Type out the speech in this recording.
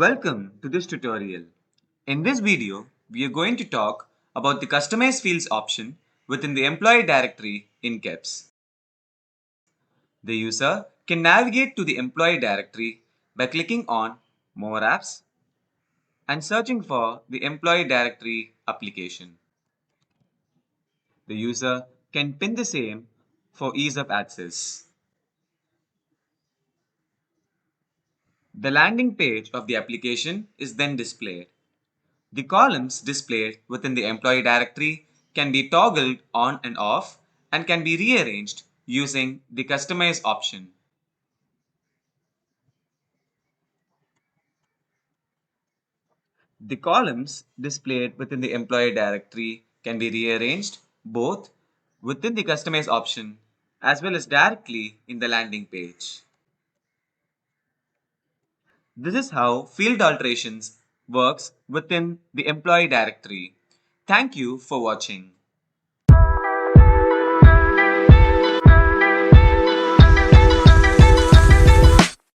Welcome to this tutorial. In this video, we are going to talk about the Customize Fields option within the employee directory in KEBS. The user can navigate to the employee directory by clicking on More Apps and searching for the employee directory application. The user can pin the same for ease of access. The landing page of the application is then displayed. The columns displayed within the employee directory can be toggled on and off and can be rearranged using the Customize option. The columns displayed within the employee directory can be rearranged both within the Customize option as well as directly in the landing page. This is how field alterations works within the employee directory. Thank you for watching.